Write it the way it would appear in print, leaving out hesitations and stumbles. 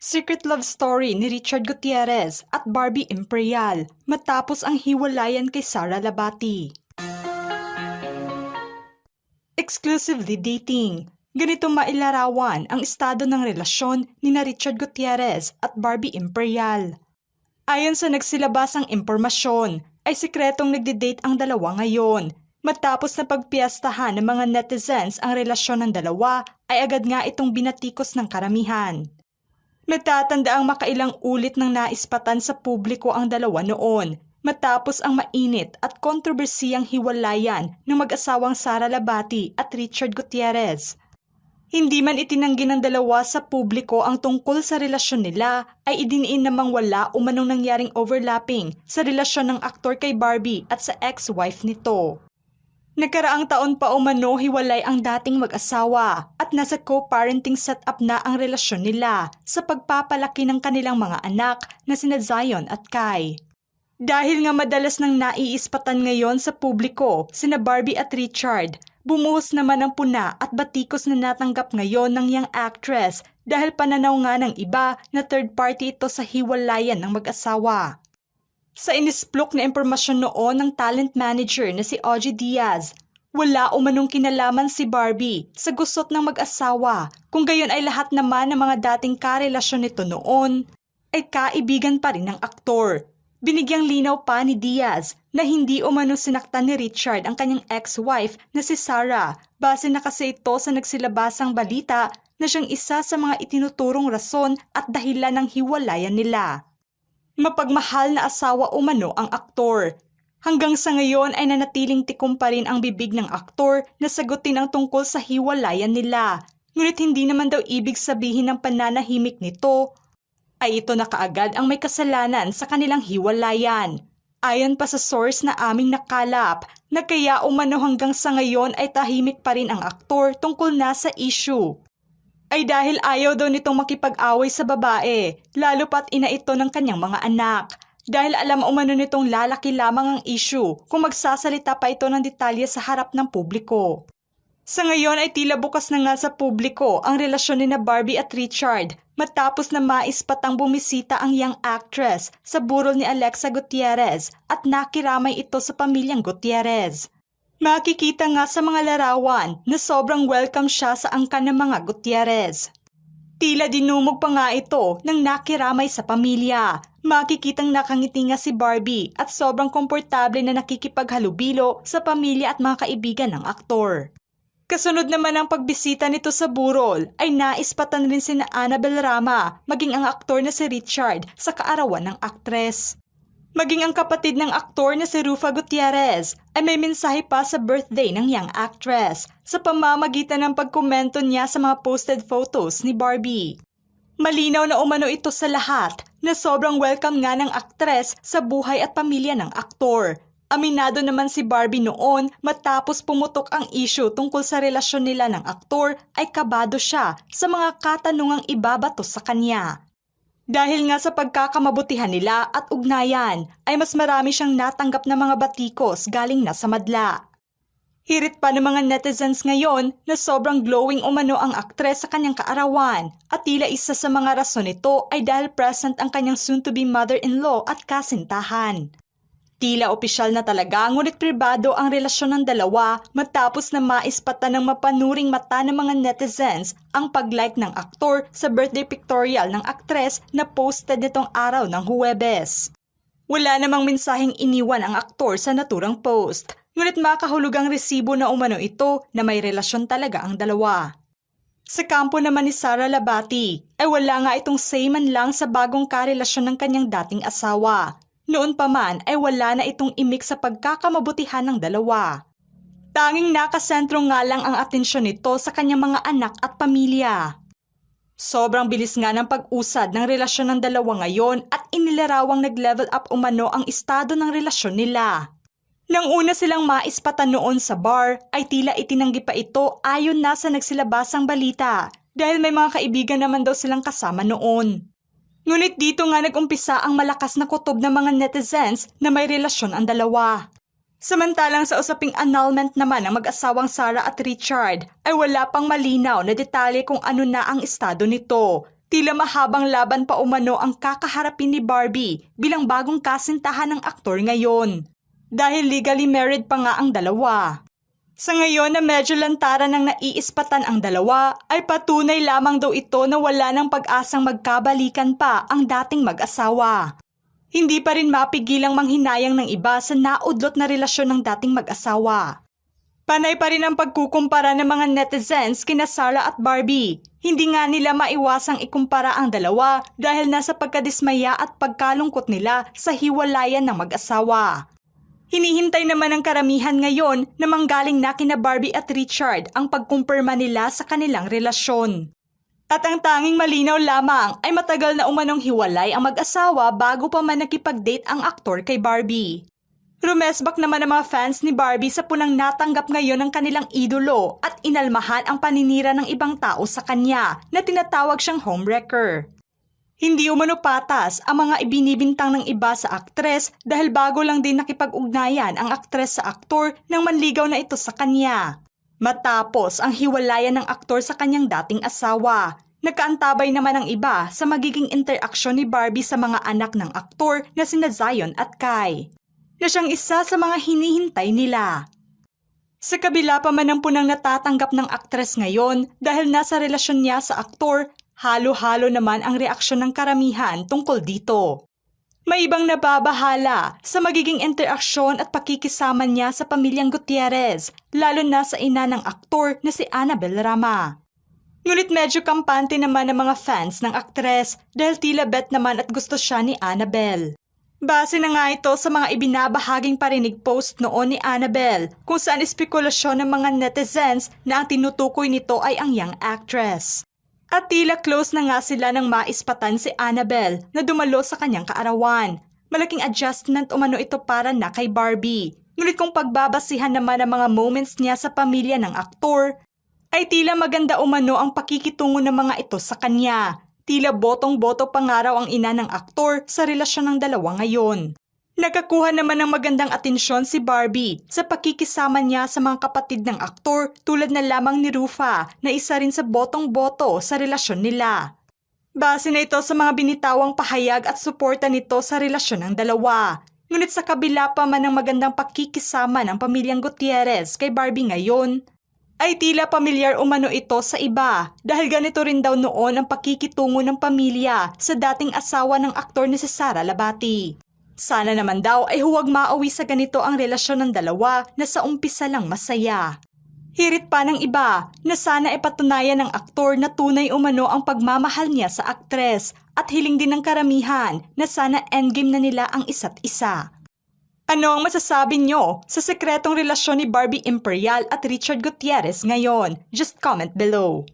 Secret love story ni Richard Gutierrez at Barbie Imperial matapos ang hiwalayan kay Sara Labati. Exclusively dating. Ganito mailarawan ang estado ng relasyon ni na Richard Gutierrez at Barbie Imperial. Ayon sa nagsilabasang impormasyon, ay sikretong nagde-date ang dalawa ngayon. Matapos na pagpiyastahan ng mga netizens ang relasyon ng dalawa, ay agad nga itong binatikos ng karamihan. Natatanda ang makailang ulit ng naispatan sa publiko ang dalawa noon, matapos ang mainit at kontrobersiyang hiwalayan ng mag-asawang Sara Labati at Richard Gutierrez. Hindi man itinanggi ng dalawa sa publiko ang tungkol sa relasyon nila, ay idiniin namang wala umanong nangyaring overlapping sa relasyon ng aktor kay Barbie at sa ex-wife nito. Nagkaraang taon pa umano hiwalay ang dating mag-asawa at nasa co-parenting setup na ang relasyon nila sa pagpapalaki ng kanilang mga anak na sina Zion at Kai. Dahil nga madalas nang naiispatan ngayon sa publiko sina Barbie at Richard, bumuhos naman ang puna at batikos na natanggap ngayon ng young actress dahil pananaw nga ng iba na third party ito sa hiwalayan ng mag-asawa. Sa inisplok na impormasyon noon ng talent manager na si Ogie Diaz, wala umanong kinalaman si Barbie sa gusot ng mag-asawa, kung gayon ay lahat naman ng mga dating karelasyon nito noon ay kaibigan pa rin ng aktor. Binigyang linaw pa ni Diaz na hindi umano sinaktan ni Richard ang kanyang ex-wife na si Sara, base na kasi ito sa nagsilabasang balita na siyang isa sa mga itinuturong rason at dahilan ng hiwalayan nila. Mapagmahal na asawa umano ang aktor. Hanggang sa ngayon ay nanatiling tikom pa rin ang bibig ng aktor na sagutin ang tungkol sa hiwalayan nila. Ngunit hindi naman daw ibig sabihin ng pananahimik nito ay ito na kaagad ang may kasalanan sa kanilang hiwalayan. Ayon pa sa source na aming nakalap na kaya umano hanggang sa ngayon ay tahimik pa rin ang aktor tungkol na sa issue ay dahil ayaw daw nitong makipag-away sa babae, lalo pat ina ito ng kanyang mga anak. Dahil alam umano nitong lalaki lamang ang issue kung magsasalita pa ito ng detalye sa harap ng publiko. Sa ngayon ay tila bukas na nga sa publiko ang relasyon ni na Barbie at Richard matapos na maispatang bumisita ang young actress sa burol ni Alexa Gutierrez at nakiramay ito sa pamilyang Gutierrez. Makikita nga sa mga larawan na sobrang welcome siya sa angkan ng mga Gutierrez. Tila dinumog pa nga ito nang nakiramay sa pamilya. Makikitang nakangiti nga si Barbie at sobrang komportable na nakikipaghalubilo sa pamilya at mga kaibigan ng aktor. Kasunod naman ang pagbisita nito sa burol ay naispatan rin sina Annabel Rama maging ang aktor na si Richard sa kaarawan ng aktres. Maging ang kapatid ng aktor na si Rufa Gutierrez ay may mensahe pa sa birthday ng young actress sa pamamagitan ng pagkomento niya sa mga posted photos ni Barbie. Malinaw na umano ito sa lahat na sobrang welcome nga ng aktres sa buhay at pamilya ng aktor. Aminado naman si Barbie noon matapos pumutok ang issue tungkol sa relasyon nila ng aktor ay kabado siya sa mga katanungang ibabato sa kanya. Dahil nga sa pagkakamabutihan nila at ugnayan ay mas marami siyang natanggap na mga batikos galing na sa madla. Hirit pa ng mga netizens ngayon na sobrang glowing umano ang aktres sa kanyang kaarawan at tila isa sa mga rason nito ay dahil present ang kanyang soon-to-be mother-in-law at kasintahan. Tila opisyal na talaga ngunit pribado ang relasyon ng dalawa matapos na maispatan ng mapanuring mata ng mga netizens ang pag-like ng aktor sa birthday pictorial ng aktres na posted nitong araw ng Huwebes. Wala namang mensaheng iniwan ang aktor sa naturang post, ngunit makahulugang resibo na umano ito na may relasyon talaga ang dalawa. Sa kampo naman ni Sara Labati ay wala nga itong say man lang sa bagong karelasyon ng kanyang dating asawa. Noon pa man ay wala na itong imik sa pagkakamabutihan ng dalawa. Tanging nakasentro nga lang ang atensyon nito sa kanyang mga anak at pamilya. Sobrang bilis nga ng pag-usad ng relasyon ng dalawa ngayon at inilarawang nag-level up umano ang estado ng relasyon nila. Nang una silang maispatan noon sa bar ay tila itinanggi pa ito ayon na sa nagsilabasang balita dahil may mga kaibigan naman daw silang kasama noon. Ngunit dito nga nag-umpisa ang malakas na kutob ng mga netizens na may relasyon ang dalawa. Samantalang sa usaping annulment naman ng mag-asawang Sara at Richard ay wala pang malinaw na detalye kung ano na ang estado nito. Tila mahabang laban pa umano ang kakaharapin ni Barbie bilang bagong kasintahan ng aktor ngayon. Dahil legally married pa nga ang dalawa. Sa ngayon na medyo lantaran ng naiispatan ang dalawa, ay patunay lamang daw ito na wala ng pag-asang magkabalikan pa ang dating mag-asawa. Hindi pa rin mapigilang manghinayang ng iba sa naudlot na relasyon ng dating mag-asawa. Panay pa rin ang pagkukumpara ng mga netizens kina Sarah at Barbie. Hindi nga nila maiwasang ikumpara ang dalawa dahil nasa pagkadismaya at pagkalungkot nila sa hiwalayan ng mag-asawa. Hinihintay naman ng karamihan ngayon na manggaling na kina Barbie at Richard ang pagkumpirma nila sa kanilang relasyon. At ang tanging malinaw lamang ay matagal na umanong hiwalay ang mag-asawa bago pa man nakipag-date ang aktor kay Barbie. Rumesbak naman ang mga fans ni Barbie sa punang natanggap ngayon ng kanilang idolo at inalmahan ang paninira ng ibang tao sa kanya na tinatawag siyang homewrecker. Hindi umano patas ang mga ibinibintang ng iba sa aktres dahil bago lang din nakipag-ugnayan ang aktres sa aktor nang manligaw na ito sa kanya. Matapos ang hiwalayan ng aktor sa kanyang dating asawa, nagkaantabay naman ang iba sa magiging interaksyon ni Barbie sa mga anak ng aktor na sina Zion at Kai, na siyang isa sa mga hinihintay nila. Sa kabila pa man ng punang natatanggap ng aktres ngayon dahil nasa relasyon niya sa aktor, halo-halo naman ang reaksyon ng karamihan tungkol dito. May ibang nababahala sa magiging interaksyon at pakikisama niya sa pamilyang Gutierrez, lalo na sa ina ng aktor na si Annabel Rama. Ngunit medyo kampante naman ang mga fans ng aktres dahil tila bet naman at gusto siya ni Annabel. Base na nga ito sa mga ibinabahaging parinig post noon ni Annabel kung saan espekulasyon ng mga netizens na ang tinutukoy nito ay ang young actress. At tila close na nga sila nang maispatan si Annabel na dumalo sa kanyang kaarawan. Malaking adjustment umano ito para na kay Barbie. Ngunit kung pagbabasihan naman ang mga moments niya sa pamilya ng aktor, ay tila maganda umano ang pakikitungo ng mga ito sa kanya. Tila botong-boto pa nga raw ang ina ng aktor sa relasyon ng dalawa ngayon. Nakakuha naman ng magandang atensyon si Barbie sa pakikisama niya sa mga kapatid ng aktor tulad na lamang ni Rufa na isa rin sa botong-boto sa relasyon nila. Base na ito sa mga binitawang pahayag at suporta nito sa relasyon ng dalawa. Ngunit sa kabila pa man ng magandang pakikisama ng pamilyang Gutierrez kay Barbie ngayon, ay tila pamilyar umano ito sa iba dahil ganito rin daw noon ang pakikitungo ng pamilya sa dating asawa ng aktor na si Sara Labati. Sana naman daw ay huwag mauwi sa ganito ang relasyon ng dalawa na sa umpisa lang masaya. Hirit pa ng iba na sana ipatunayan ng aktor na tunay umano ang pagmamahal niya sa aktres at hiling din ng karamihan na sana endgame na nila ang isa't isa. Ano ang masasabi nyo sa sekretong relasyon ni Barbie Imperial at Richard Gutierrez ngayon? Just comment below.